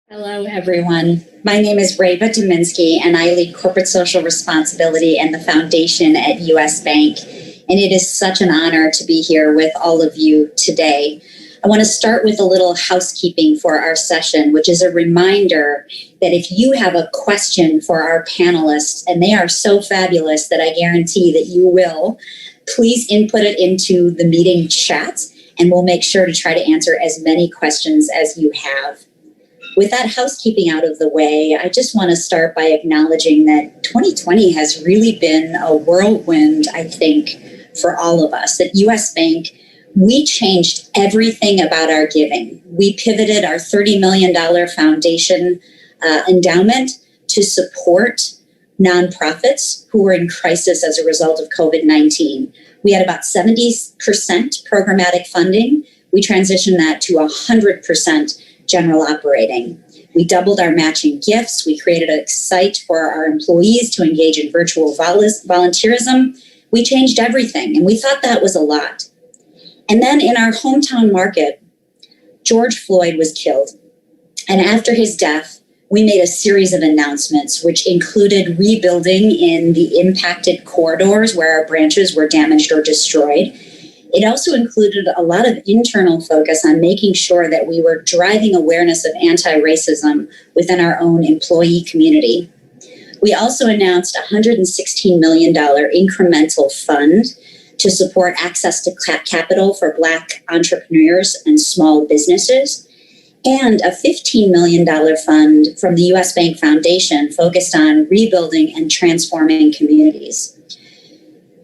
Hello, everyone. My name is Reba Dominski, and I lead corporate social responsibility and the foundation at U.S. Bank. And it is such an honor to be here with all of you today. I want to start with a little housekeeping for our session, which is a reminder that if you have a question for our panelists, and they are so fabulous that I guarantee that you will, please input it into the meeting chat, and we'll make sure to try to answer as many questions as you have. With that housekeeping out of the way, I just want to start by acknowledging that 2020 has really been a whirlwind, I think, for all of us. At U.S. Bank, we changed everything about our giving. We pivoted our $30 million foundation endowment to support nonprofits who were in crisis as a result of COVID-19. We had about 70% programmatic funding. We transitioned that to 100% general operating. We doubled our matching gifts. We created a site for our employees to engage in virtual volunteerism. We changed everything, and we thought that was a lot. And then in our hometown market, George Floyd was killed. And after his death, we made a series of announcements, which included rebuilding in the impacted corridors where our branches were damaged or destroyed. It also included a lot of internal focus on making sure that we were driving awareness of anti-racism within our own employee community. We also announced a $116 million incremental fund to support access to capital for Black entrepreneurs and small businesses, and a $15 million fund from the U.S. Bank Foundation focused on rebuilding and transforming communities.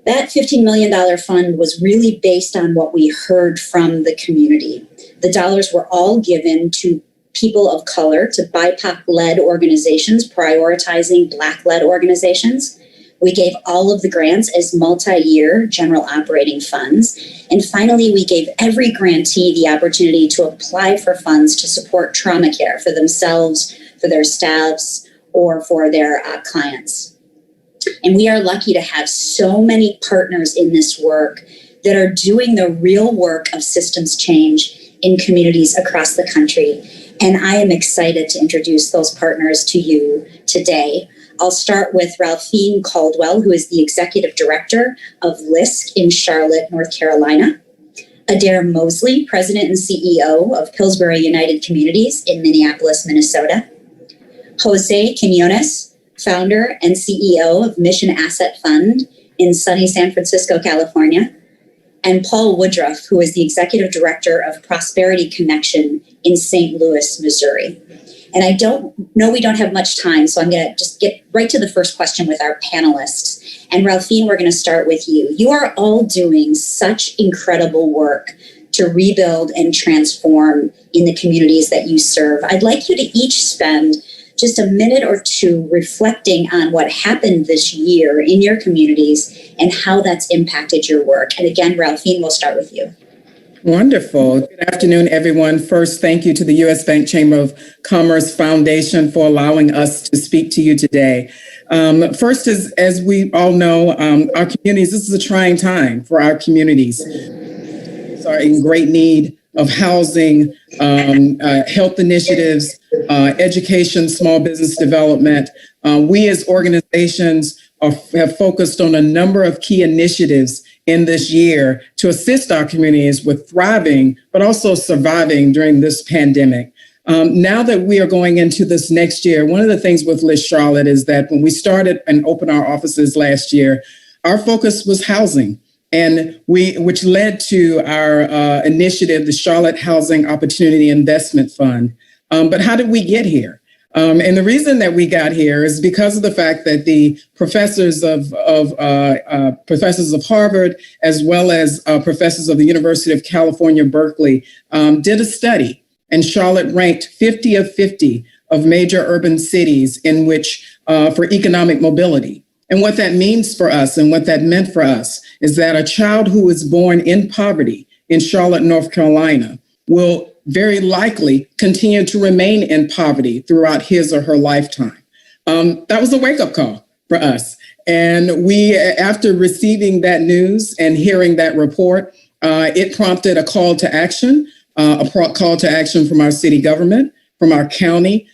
That $15 million fund was really based on what we heard from the community. The dollars were all given to people of color, to BIPOC-led organizations, prioritizing Black-led organizations. We gave all of the grants as multi-year general operating funds. And finally, we gave every grantee the opportunity to apply for funds to support trauma care for themselves, for their staffs, or for their clients. And we are lucky to have so many partners in this work that are doing the real work of systems change in communities across the country. And I am excited to introduce those partners to you today. I'll start with Ralphine Caldwell, who is the Executive Director of LISC in Charlotte, North Carolina. Adair Mosley, President and CEO of Pillsbury United Communities in Minneapolis, Minnesota. Jose Quinones, founder and CEO of Mission Asset Fund in sunny San Francisco, California, and Paul Woodruff, who is the Executive Director of Prosperity Connection in St. Louis, Missouri. And I don't know we don't have much time, so I'm going to just get right to the first question with our panelists. And Ralphine, we're going to start with you. You are all doing such incredible work to rebuild and transform in the communities that you serve. I'd like you to each spend just a minute or two reflecting on what happened this year in your communities and how that's impacted your work. And again, Ralphine, we'll start with you. Wonderful. Good afternoon, everyone. First, thank you to the U.S. Bank Chamber of Commerce Foundation for allowing us to speak to you today. First, as we all know, our communities, this is a trying time for our communities. Are in great need of housing, health initiatives, education, small business development. We as organizations have focused on a number of key initiatives in this year to assist our communities with thriving, but also surviving during this pandemic. Now that we are going into this next year, one of the things with LISC Charlotte is that when we started and opened our offices last year, our focus was housing. And which led to our initiative, the Charlotte Housing Opportunity Investment Fund. But how did we get here? And the reason that we got here is because of the fact that the professors of Harvard, as well as professors of the University of California, Berkeley, did a study, and Charlotte ranked 50 of 50 of major urban cities in which for economic mobility. And what that means for us and what that meant for us is that a child who is born in poverty in Charlotte, North Carolina, will very likely continue to remain in poverty throughout his or her lifetime. That was a wake-up call for us. And we, after receiving that news and hearing that report, it prompted a call to action from our city government, from our county,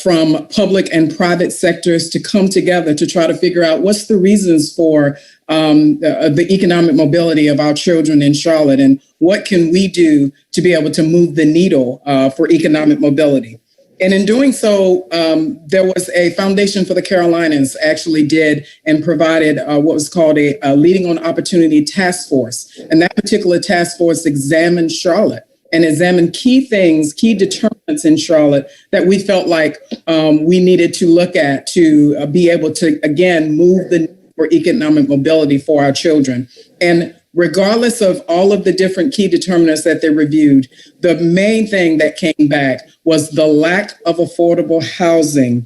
from public and private sectors to come together to try to figure out what's the reasons for the economic mobility of our children in Charlotte, and what can we do to be able to move the needle for economic mobility. And in doing so, there was a Foundation for the Carolinas actually did and provided what was called a Leading on Opportunity Task Force. And that particular task force examined Charlotte and examined key things, key determinants in Charlotte that we felt like we needed to look at to be able to, again, move the needle for economic mobility for our children. And regardless of all of the different key determinants that they reviewed, the main thing that came back was the lack of affordable housing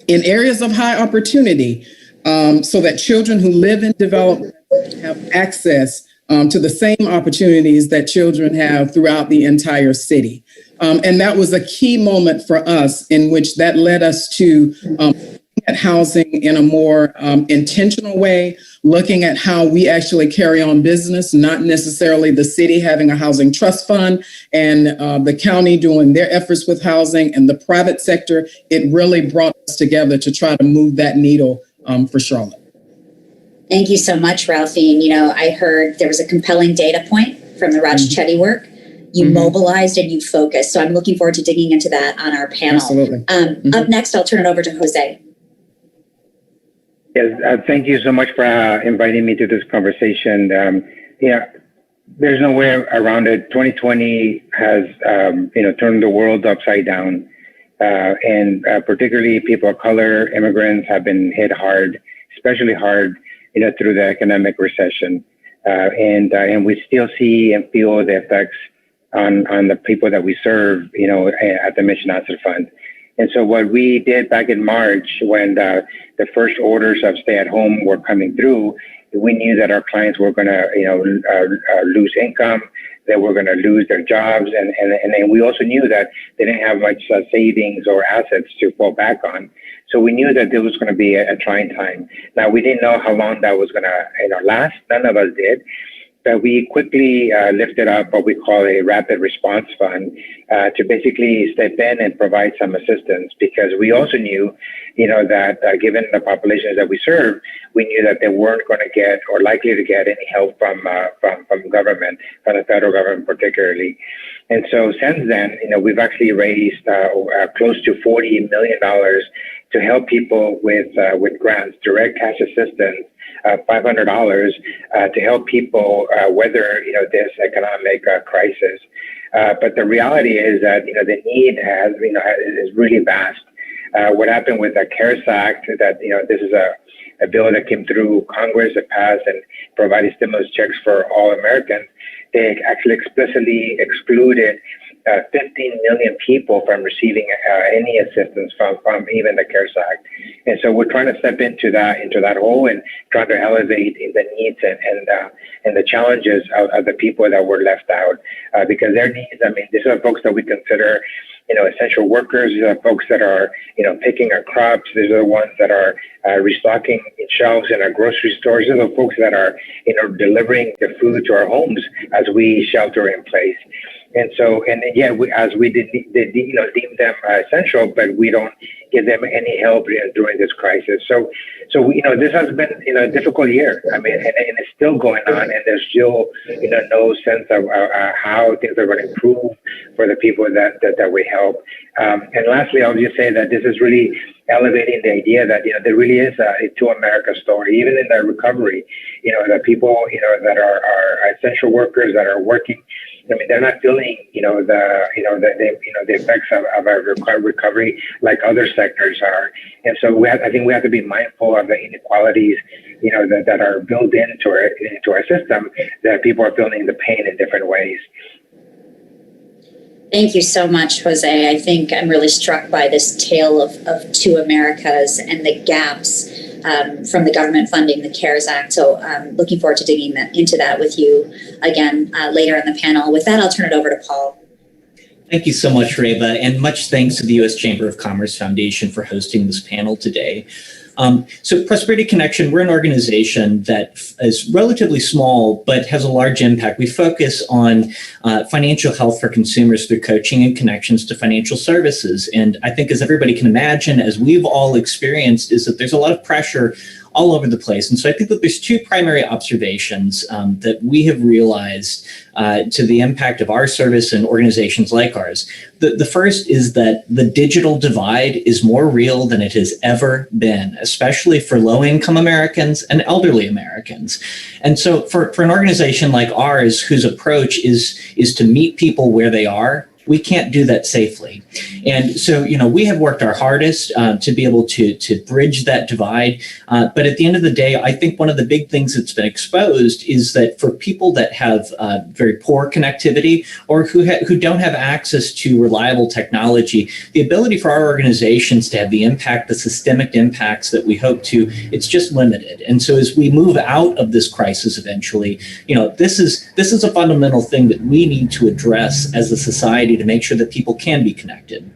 in areas of high opportunity, so that children who live in development have access to the same opportunities that children have throughout the entire city. And that was a key moment for us, in which that led us to at housing in a more intentional way, looking at how we actually carry on business, not necessarily the city having a housing trust fund and the county doing their efforts with housing and the private sector. It really brought us together to try to move that needle for Charlotte. Thank you so much, Ralphie. And, I heard there was a compelling data point from the Raj work. You mobilized and you focused. So I'm looking forward to digging into that on our panel. Absolutely. Up next, I'll turn it over to Jose. Yes, thank you so much for inviting me to this conversation. There's no way around it. 2020 has, turned the world upside down, and particularly people of color, immigrants have been hit hard, especially hard, through the economic recession, and we still see and feel the effects on the people that we serve, at the Mission Asset Fund. And so what we did back in March, when the first orders of stay at home were coming through, we knew that our clients were going to, lose income, that were going to lose their jobs. And then we also knew that they didn't have much savings or assets to fall back on. So we knew that there was going to be a trying time. Now, we didn't know how long that was going to last. None of us did. But we quickly lifted up what we call a rapid response fund to basically step in and provide some assistance, because we also knew, that given the populations that we serve, we knew that they weren't going to get or likely to get any help from government, from the federal government particularly. And so since then, we've actually raised close to $40 million to help people with grants, direct cash assistance, $500 to help people weather, this economic crisis. But the reality is that, the need is really vast. What happened with the CARES Act, that, this is a bill that came through Congress that passed and provided stimulus checks for all Americans. They actually explicitly excluded 15 million people from receiving any assistance from even the CARES Act. And so we're trying to step into that hole and trying to elevate the needs and the challenges of the people that were left out, because their needs, these are folks that we consider, essential workers. These are folks that are, picking our crops. These are the ones that are restocking shelves in our grocery stores. These are the folks that are, delivering the food to our homes as we shelter in place. And so, we deem them essential, but we don't give them any help during this crisis. So this has been, a difficult year. And it's still going on, and there's still, no sense of how things are going to improve for the people that we help. And lastly, I'll just say that this is really elevating the idea that, there really is a To America story, even in the recovery. The people, that are essential workers that are working. They're not feeling, the effects of our recovery like other sectors are. And so I think we have to be mindful of the inequalities, that are built into our system, that people are feeling the pain in different ways. Thank you so much, Jose. I think I'm really struck by this tale of two Americas and the gaps from the government funding, the CARES Act. So looking forward to digging into that with you again later in the panel. With that, I'll turn it over to Paul. Thank you so much, Reva, and much thanks to the U.S. Chamber of Commerce Foundation for hosting this panel today. So Prosperity Connection, we're an organization that is relatively small, but has a large impact. We focus on financial health for consumers through coaching and connections to financial services. And I think, as everybody can imagine, as we've all experienced, is that there's a lot of pressure all over the place. And so I think that there's two primary observations that we have realized to the impact of our service and organizations like ours. The first is that the digital divide is more real than it has ever been, especially for low-income Americans and elderly Americans. And so for an organization like ours, whose approach is to meet people where they are, we can't do that safely. And so, we have worked our hardest to be able to bridge that divide. But at the end of the day, I think one of the big things that's been exposed is that for people that have very poor connectivity or who don't have access to reliable technology, the ability for our organizations to have the systemic impacts that we hope to, it's just limited. And so as we move out of this crisis eventually, this is a fundamental thing that we need to address as a society to make sure that people can be connected.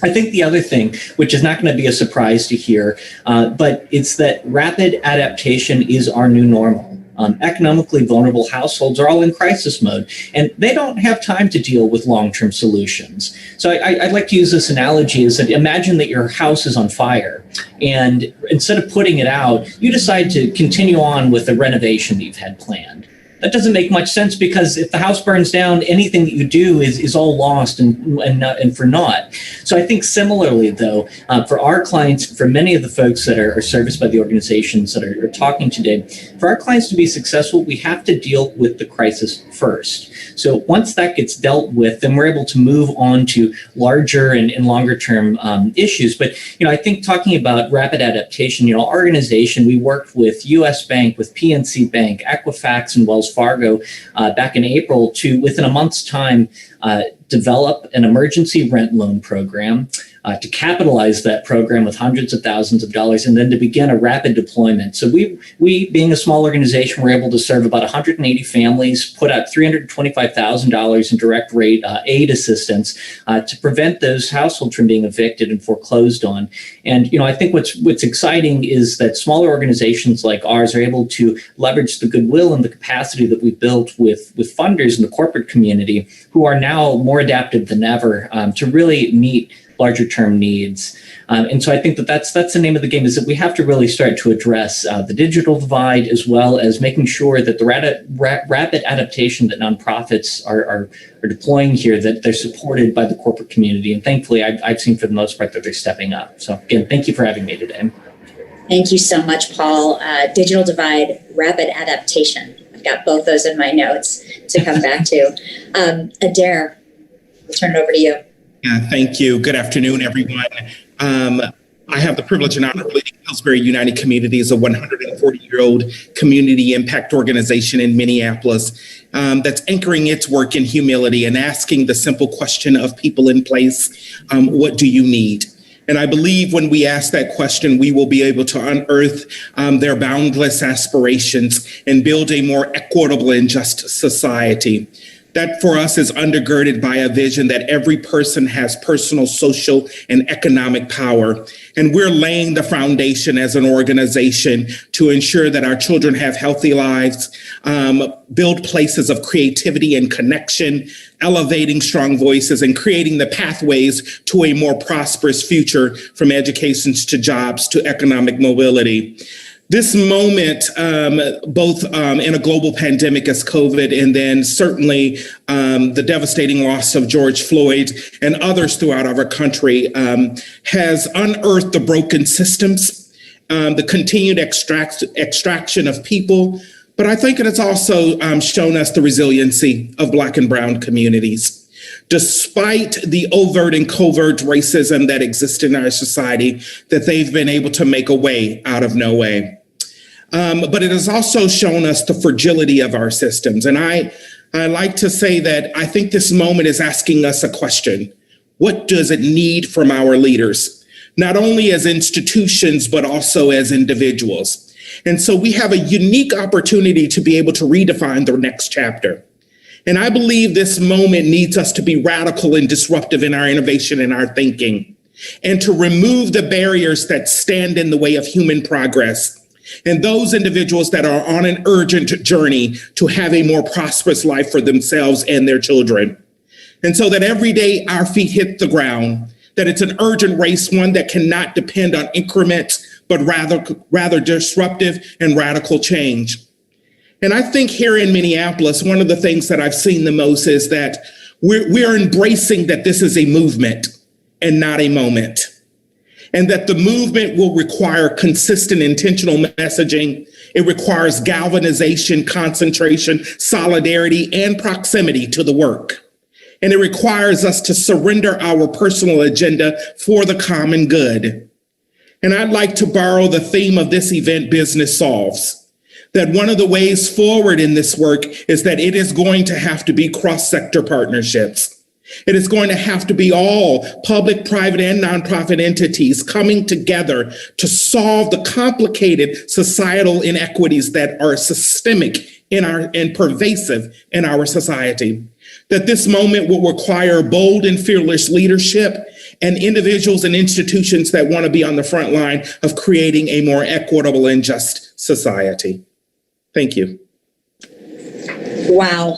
I think the other thing, which is not going to be a surprise to hear, but it's that rapid adaptation is our new normal. Economically vulnerable households are all in crisis mode, and they don't have time to deal with long-term solutions. So I'd like to use this analogy is that imagine that your house is on fire, and instead of putting it out, you decide to continue on with the renovation that you've had planned. That doesn't make much sense, because if the house burns down, anything that you do is all lost and for naught. So I think similarly, though, for our clients, for many of the folks that are serviced by the organizations that are talking today, for our clients to be successful, we have to deal with the crisis first. So once that gets dealt with, then we're able to move on to larger and longer term issues. But, I think talking about rapid adaptation, our organization, we worked with US Bank, with PNC Bank, Equifax, and Wells Fargo back in April to, within a month's time, develop an emergency rent loan program, to capitalize that program with hundreds of thousands of dollars, and then to begin a rapid deployment. So we being a small organization, were able to serve about 180 families, put out $325,000 in direct rate aid assistance to prevent those households from being evicted and foreclosed on. And I think what's exciting is that smaller organizations like ours are able to leverage the goodwill and the capacity that we've built with funders in the corporate community, who are now more adaptive than ever to really meet larger term needs. And so I think that's the name of the game, is that we have to really start to address the digital divide, as well as making sure that the rapid adaptation that nonprofits are deploying here, that they're supported by the corporate community. And thankfully, I've seen for the most part that they're stepping up. So again, thank you for having me today. Thank you so much, Paul. Digital divide, rapid adaptation. I've got both those in my notes to come back to. Adair, I'll turn it over to you. Yeah, thank you. Good afternoon, everyone. I have the privilege and honor of leading Pillsbury United Communities, a 140-year-old community impact organization in Minneapolis that's anchoring its work in humility and asking the simple question of people in place, what do you need? And I believe when we ask that question, we will be able to unearth their boundless aspirations and build a more equitable and just society. That for us is undergirded by a vision that every person has personal, social, and economic power. And we're laying the foundation as an organization to ensure that our children have healthy lives, build places of creativity and connection, elevating strong voices, and creating the pathways to a more prosperous future, from education to jobs to economic mobility. This moment, both in a global pandemic as COVID, and then certainly the devastating loss of George Floyd and others throughout our country, has unearthed the broken systems, the continued extraction of people. But I think it has also shown us the resiliency of Black and Brown communities. Despite the overt and covert racism that exists in our society, that they've been able to make a way out of no way. But it has also shown us the fragility of our systems. And I like to say that I think this moment is asking us a question. What does it need from our leaders? Not only as institutions, but also as individuals. And so we have a unique opportunity to be able to redefine the next chapter. And I believe this moment needs us to be radical and disruptive in our innovation and our thinking. and to remove the barriers that stand in the way of human progress, and those individuals that are on an urgent journey to have a more prosperous life for themselves and their children. And so that every day our feet hit the ground, that it's an urgent race, one that cannot depend on increments, but rather disruptive and radical change. And I think here in Minneapolis, one of the things that I've seen the most is that we're embracing that this is a movement and not a moment, and that the movement will require consistent, intentional messaging. It requires galvanization, concentration, solidarity, and proximity to the work. And it requires us to surrender our personal agenda for the common good. And I'd like to borrow the theme of this event, Business Solves, that one of the ways forward in this work is that it is going to have to be cross-sector partnerships. It is going to have to be all public, private, and nonprofit entities coming together to solve the complicated societal inequities that are systemic and pervasive in our society. That this moment will require bold and fearless leadership and individuals and institutions that want to be on the front line of creating a more equitable and just society. Thank you. Wow.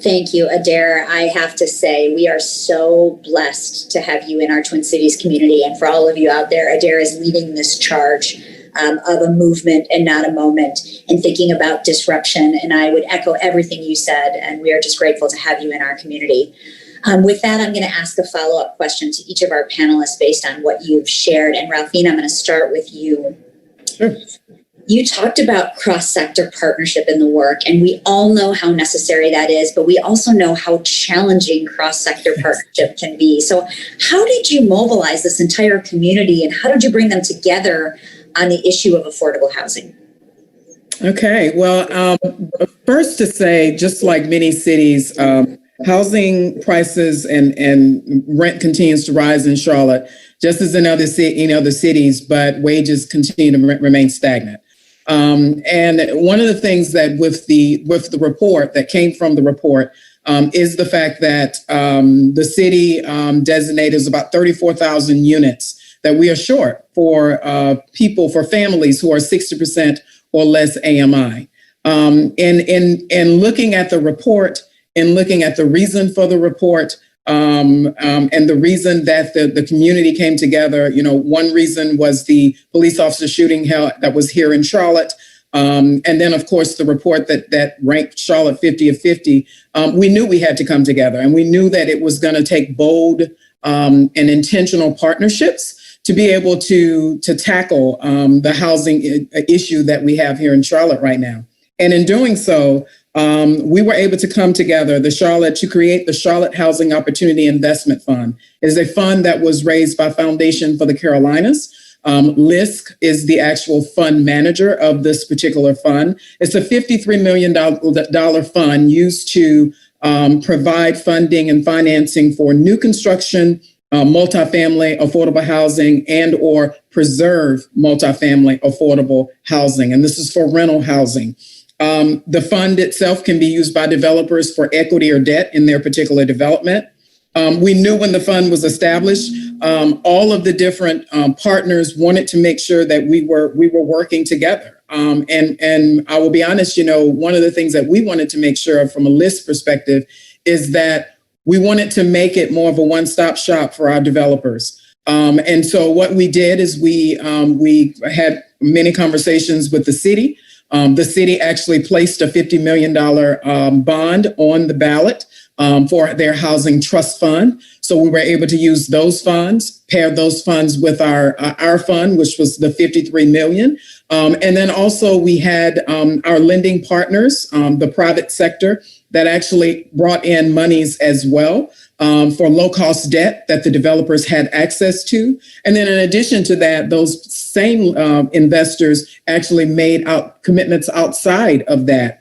Thank you, Adair. I have to say, we are so blessed to have you in our Twin Cities community. And for all of you out there, Adair is leading this charge of a movement and not a moment, and thinking about disruption. And I would echo everything you said. And we are just grateful to have you in our community. With that, I'm going to ask a follow-up question to each of our panelists based on what you've shared. And Ralphine, I'm going to start with you. Sure. You talked about cross-sector partnership in the work, and we all know how necessary that is, but we also know how challenging cross-sector partnership can be. So how did you mobilize this entire community, and how did you bring them together on the issue of affordable housing? Okay, well, first to say, just like many cities, housing prices and rent continues to rise in Charlotte, just as in other cities, but wages continue to remain stagnant. And one of the things that with the report that came from the report is the fact that the city designated about 34,000 units that we are short for for families who are 60% or less AMI. In looking at the report and looking at the reason for the report, and the reason that the community came together, one reason was the police officer shooting that was here in Charlotte. And then, of course, the report that ranked Charlotte 50 of 50. We knew we had to come together, and we knew that it was going to take bold and intentional partnerships to be able to tackle the housing issue that we have here in Charlotte right now. And in doing so, we were able to come together to create the Charlotte Housing Opportunity Investment Fund. It is a fund that was raised by Foundation for the Carolinas. LISC is the actual fund manager of this particular fund. It's a $53 million fund used to provide funding and financing for new construction, multifamily affordable housing, and or preserve multifamily affordable housing. And this is for rental housing. The fund itself can be used by developers for equity or debt in their particular development. We knew when the fund was established, all of the different partners wanted to make sure that we were working together. And I will be honest, one of the things that we wanted to make sure of from a list perspective is that we wanted to make it more of a one-stop shop for our developers. And so what we did is we had many conversations with the city. The city actually placed a $50 million bond on the ballot for their housing trust fund. So we were able to use those funds, pair those funds with our fund, which was the $53 million. And then also we had our lending partners, the private sector, that actually brought in monies as well for low-cost debt that the developers had access to. And then in addition to that, those same investors actually made commitments outside of that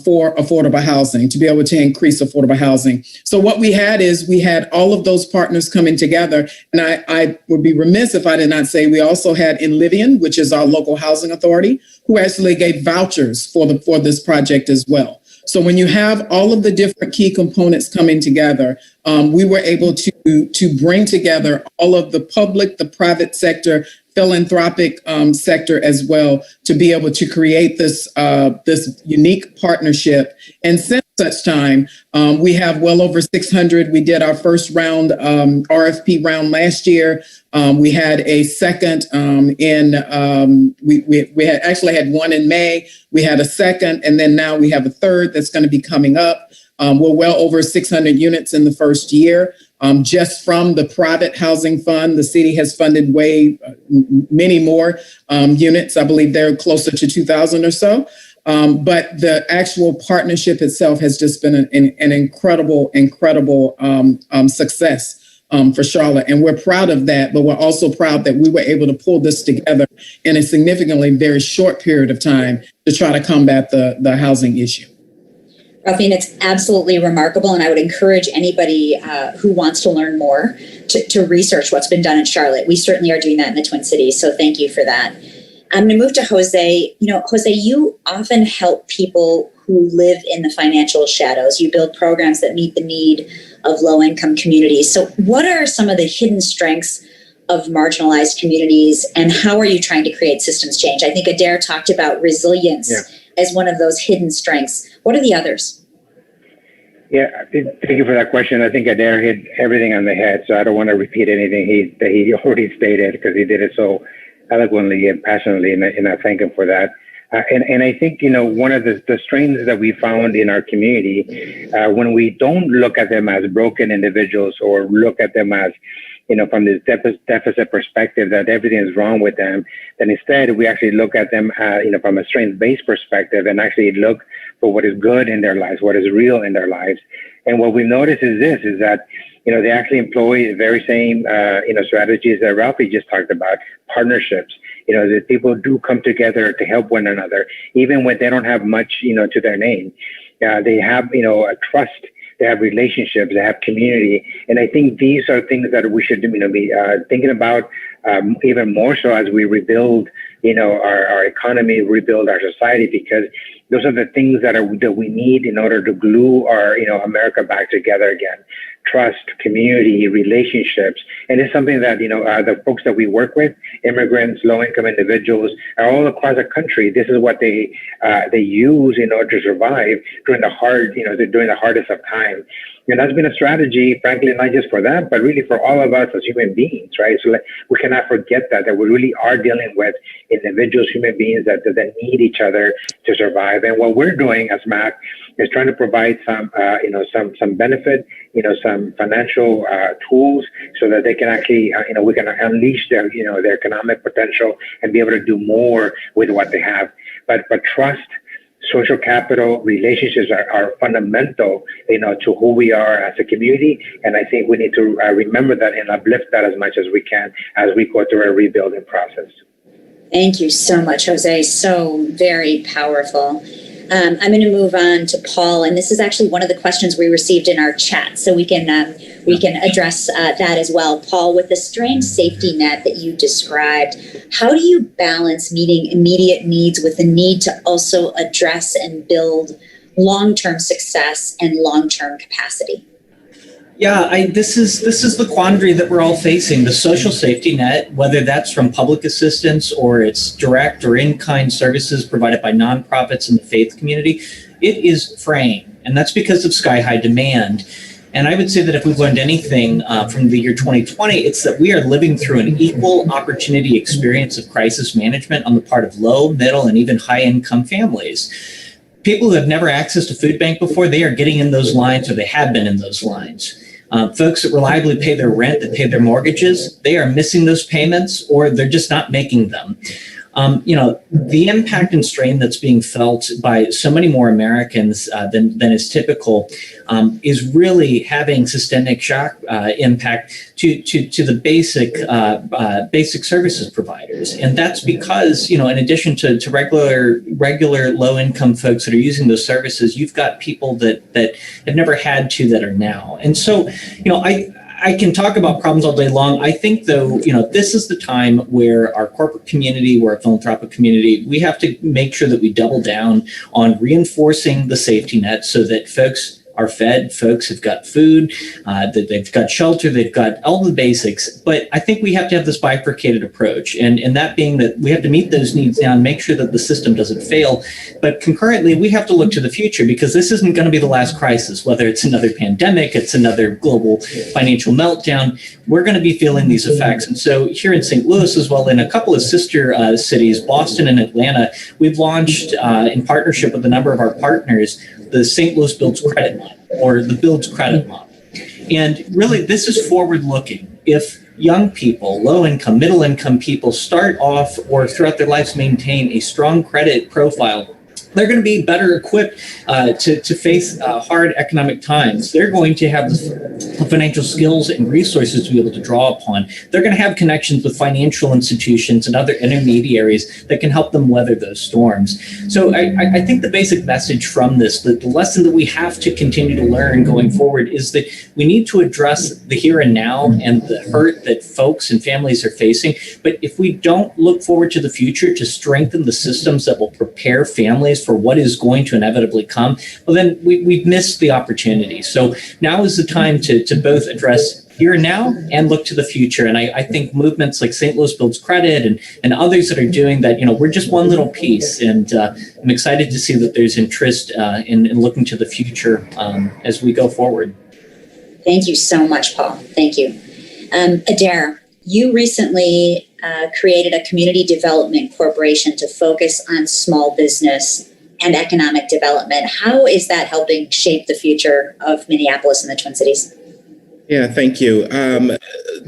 for affordable housing, to be able to increase affordable housing. So what we had all of those partners coming together. And I would be remiss if I did not say we also had Enlivian, which is our local housing authority, who actually gave vouchers for this project as well. So when you have all of the different key components coming together, we were able to bring together all of the public, the private sector, philanthropic sector as well, to be able to create this unique partnership. And since such time, we have well over 600. We did our first round, RFP round last year. We had a second we had actually had one in May. We had a second, and then now we have a third that's going to be coming up. We're well over 600 units in the first year. Just from the private housing fund, the city has funded many more units. I believe they're closer to 2,000 or so. But the actual partnership itself has just been an incredible success for Charlotte. And we're proud of that, but we're also proud that we were able to pull this together in a significantly very short period of time to try to combat the housing issue. Ralphine, it's absolutely remarkable, and I would encourage anybody who wants to learn more to research what's been done in Charlotte. We certainly are doing that in the Twin Cities, so thank you for that. I'm going to move to Jose. Jose, you often help people who live in the financial shadows. You build programs that meet the need of low-income communities. So what are some of the hidden strengths of marginalized communities, and how are you trying to create systems change? I think Adair talked about resilience as one of those hidden strengths. What are the others? Yeah, thank you for that question. I think Adair hit everything on the head, so I don't want to repeat anything that he already stated, because he did it so eloquently and passionately, and I thank him for that. And I think, one of the strengths that we found in our community, when we don't look at them as broken individuals or look at them as, from this deficit perspective that everything is wrong with them, then instead we actually look at them, from a strength-based perspective, and actually look for what is good in their lives, what is real in their lives. And what we notice is that, they actually employ the very same, strategies that Ralphie just talked about, partnerships. That people do come together to help one another, even when they don't have much, to their name. They have, a trust. They have relationships, they have community. And I think these are things that we should be thinking about even more so as we rebuild, our economy, rebuild our society, because those are the things that we need in order to glue our, America back together again. Trust, community, relationships. And it's something that, the folks that we work with, immigrants, low-income individuals, are all across the country. This is what they use in order to survive during the hardest of time. And that's been a strategy, frankly, not just for them, but really for all of us as human beings, right? So we cannot forget that we really are dealing with individuals, human beings that need each other to survive. And what we're doing as MAC is trying to provide some benefit, some financial tools, so that they can actually, we can unleash their economic potential and be able to do more with what they have. But trust, social capital, relationships are fundamental, to who we are as a community. And I think we need to remember that and uplift that as much as we can as we go through a rebuilding process. Thank you so much, Jose. So very powerful. I'm going to move on to Paul, and this is actually one of the questions we received in our chat, so we can address that as well. Paul, with the strange safety net that you described, how do you balance meeting immediate needs with the need to also address and build long-term success and long-term capacity? Yeah, this is the quandary that we're all facing. The social safety net, whether that's from public assistance or it's direct or in-kind services provided by nonprofits in the faith community, it is fraying. And that's because of sky-high demand. And I would say that if we've learned anything from the year 2020, it's that we are living through an equal opportunity experience of crisis management on the part of low, middle, and even high-income families. People who have never accessed a food bank before, they are getting in those lines, or they have been in those lines. Folks that reliably pay their rent, that pay their mortgages, they are missing those payments, or they're just not making them. The impact and strain that's being felt by so many more Americans than is typical is really having systemic shock impact to the basic services providers. And that's because, in addition to regular low income folks that are using those services, you've got people that have never had to that are now. And so, I can talk about problems all day long. I think, though, this is the time where our corporate community, where our philanthropic community, we have to make sure that we double down on reinforcing the safety net so that folks are fed, folks have got food, that they've got shelter, they've got all the basics. But I think we have to have this bifurcated approach, and that being that we have to meet those needs now and make sure that the system doesn't fail. But concurrently, we have to look to the future, because this isn't going to be the last crisis, whether it's another pandemic, it's another global financial meltdown. We're going to be feeling these effects. And so here in St. Louis, as well, in a couple of sister cities, Boston and Atlanta, we've launched in partnership with a number of our partners, the St. Louis Builds Credit Model, or the Builds Credit Model. And really, this is forward-looking. If young people, low-income, middle-income people start off or throughout their lives maintain a strong credit profile, they're going to be better equipped to face hard economic times. They're going to have the financial skills and resources to be able to draw upon. They're going to have connections with financial institutions and other intermediaries that can help them weather those storms. So I think the basic message from this, the lesson that we have to continue to learn going forward, is that we need to address the here and now and the hurt that folks and families are facing. But if we don't look forward to the future to strengthen the systems that will prepare families for what is going to inevitably come, well, then we've missed the opportunity. So now is the time to both address here and now and look to the future. And I think movements like St. Louis Builds Credit and others that are doing that, we're just one little piece. And I'm excited to see that there's interest in looking to the future as we go forward. Thank you so much, Paul. Thank you. Adair, you recently created a community development corporation to focus on small business and economic development. How is that helping shape the future of Minneapolis and the Twin Cities? Yeah, thank you.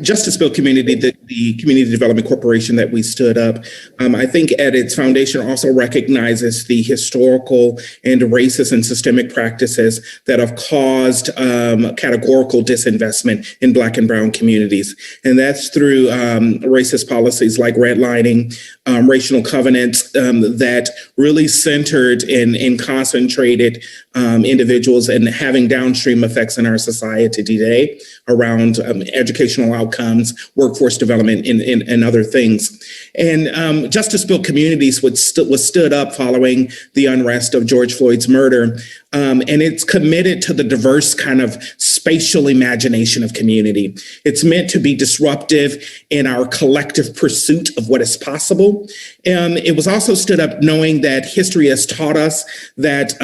Justice Build Community, the Community Development Corporation that we stood up, I think at its foundation also recognizes the historical and racist and systemic practices that have caused categorical disinvestment in Black and Brown communities. And that's through racist policies like redlining, racial covenants that really centered and concentrated individuals and having downstream effects in our society today around educational outcomes, workforce development, and other things. And Justice Build Communities was stood up following the unrest of George Floyd's murder. And it's committed to the diverse kind of spatial imagination of community. It's meant to be disruptive in our collective pursuit of what is possible. It was also stood up knowing that history has taught us that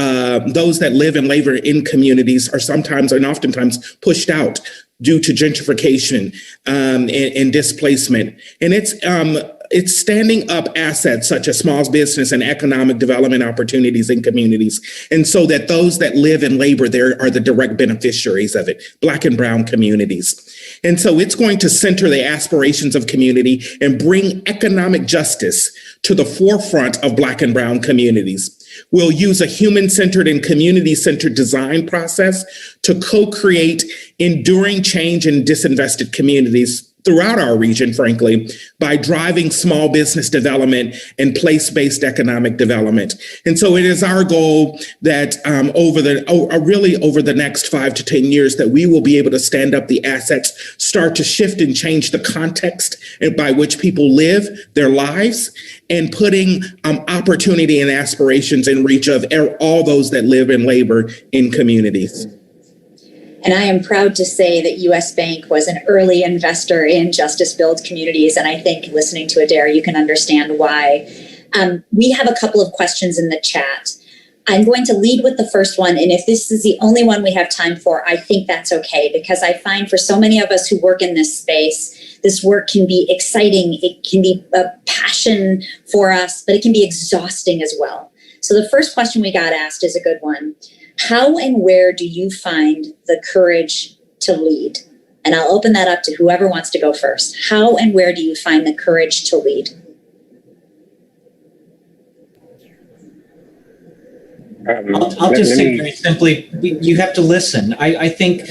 those that live and labor in communities are sometimes and oftentimes pushed out due to gentrification and displacement. And it's standing up assets such as small business and economic development opportunities in communities. And so that those that live and labor there are the direct beneficiaries of it, Black and Brown communities. And so it's going to center the aspirations of community and bring economic justice to the forefront of Black and Brown communities. We'll use a human-centered and community-centered design process to co-create enduring change in disinvested communities throughout our region, frankly, by driving small business development and place-based economic development. And so it is our goal that over the next 5 to 10 years that we will be able to stand up the assets, start to shift and change the context by which people live their lives, and putting opportunity and aspirations in reach of all those that live and labor in communities. And I am proud to say that US Bank was an early investor in Justice Build Communities. And I think listening to Adair, you can understand why. We have a couple of questions in the chat. I'm going to lead with the first one. And if this is the only one we have time for, I think that's okay, because I find for so many of us who work in this space, this work can be exciting. It can be a passion for us, but it can be exhausting as well. So the first question we got asked is a good one. How and where do you find the courage to lead? And I'll open that up to whoever wants to go first. How and where do you find the courage to lead? I'll just say very simply, you have to listen. I think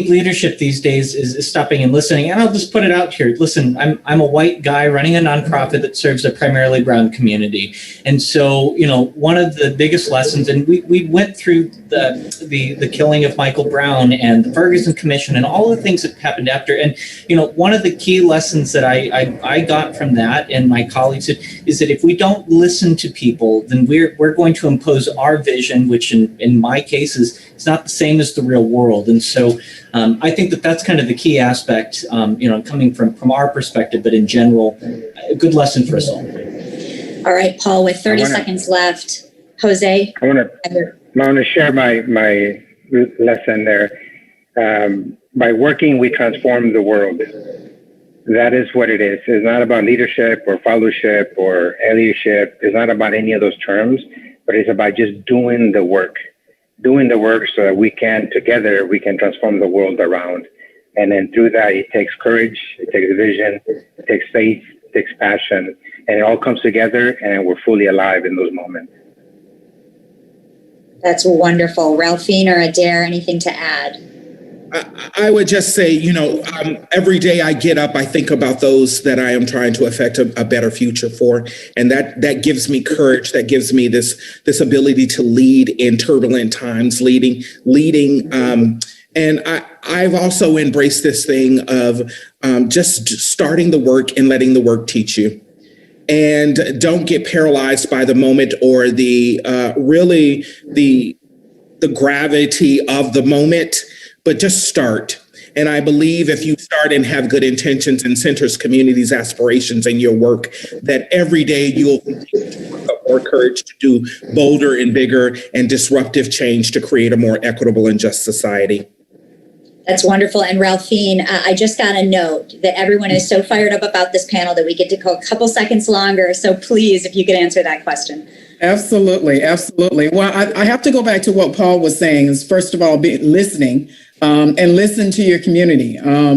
leadership these days is stopping and listening. And I'll just put it out here. Listen, I'm a white guy running a nonprofit that serves a primarily brown community. And so, one of the biggest lessons, and we went through the killing of Michael Brown and the Ferguson Commission and all the things that happened after. And, one of the key lessons that I got from that and my colleagues is that if we don't listen to people, then we're going to impose our vision, which in my case is not the same as the real world. And so I think that's kind of the key aspect, coming from our perspective, but in general, a good lesson for us all. All right, Paul, with 30 seconds left. Jose? I want to share my lesson there. By working, we transform the world. That is what it is. It's not about leadership or fellowship or allyship. It's not about any of those terms, but it's about just doing the work so that we can transform the world around. And then through that, it takes courage, it takes vision, it takes faith, it takes passion, and it all comes together and we're fully alive in those moments. That's wonderful. Ralphine or Adair, anything to add? I would just say, every day I get up, I think about those that I am trying to affect a better future for. And that gives me courage. That gives me this ability to lead in turbulent times, leading. And I've also embraced this thing of just starting the work and letting the work teach you. And don't get paralyzed by the moment or the gravity of the moment, but just start. And I believe if you start and have good intentions and centers communities' aspirations in your work, that every day you'll continue to work up more courage to do bolder and bigger and disruptive change to create a more equitable and just society. That's wonderful. And Ralphine, I just got a note that everyone is so fired up about this panel that we get to go a couple seconds longer. So please, if you could answer that question. Absolutely. Absolutely. Well, I have to go back to what Paul was saying is, first of all, listening and listen to your community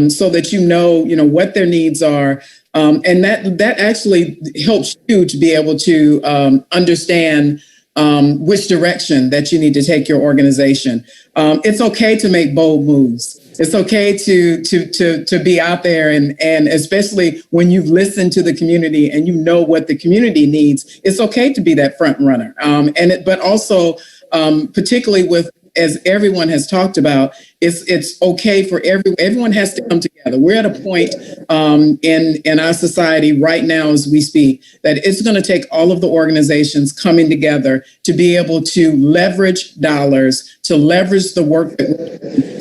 so that you know what their needs are. And that actually helps you to be able to understand which direction that you need to take your organization. It's okay to make bold moves. It's okay to be out there and especially when you've listened to the community and you know what the community needs, it's okay to be that front runner. But also particularly with, as everyone has talked about, it's okay for everyone has to come together. We're at a point in our society right now as we speak that it's going to take all of the organizations coming together to be able to leverage dollars, to leverage the work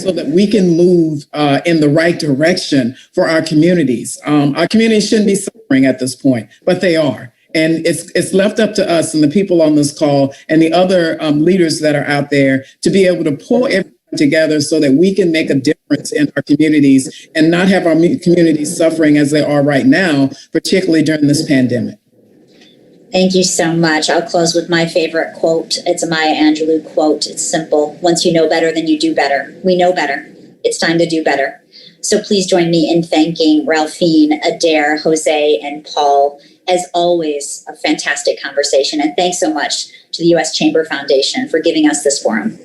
so that we can move in the right direction for our communities. Our communities shouldn't be suffering at this point, but they are. And it's left up to us and the people on this call and the other leaders that are out there to be able to pull everyone together so that we can make a difference in our communities and not have our communities suffering as they are right now, particularly during this pandemic. Thank you so much. I'll close with my favorite quote. It's a Maya Angelou quote. It's simple. Once you know better, then you do better. We know better. It's time to do better. So please join me in thanking Ralphine, Adair, Jose, and Paul. As always, a fantastic conversation. And thanks so much to the U.S. Chamber Foundation for giving us this forum.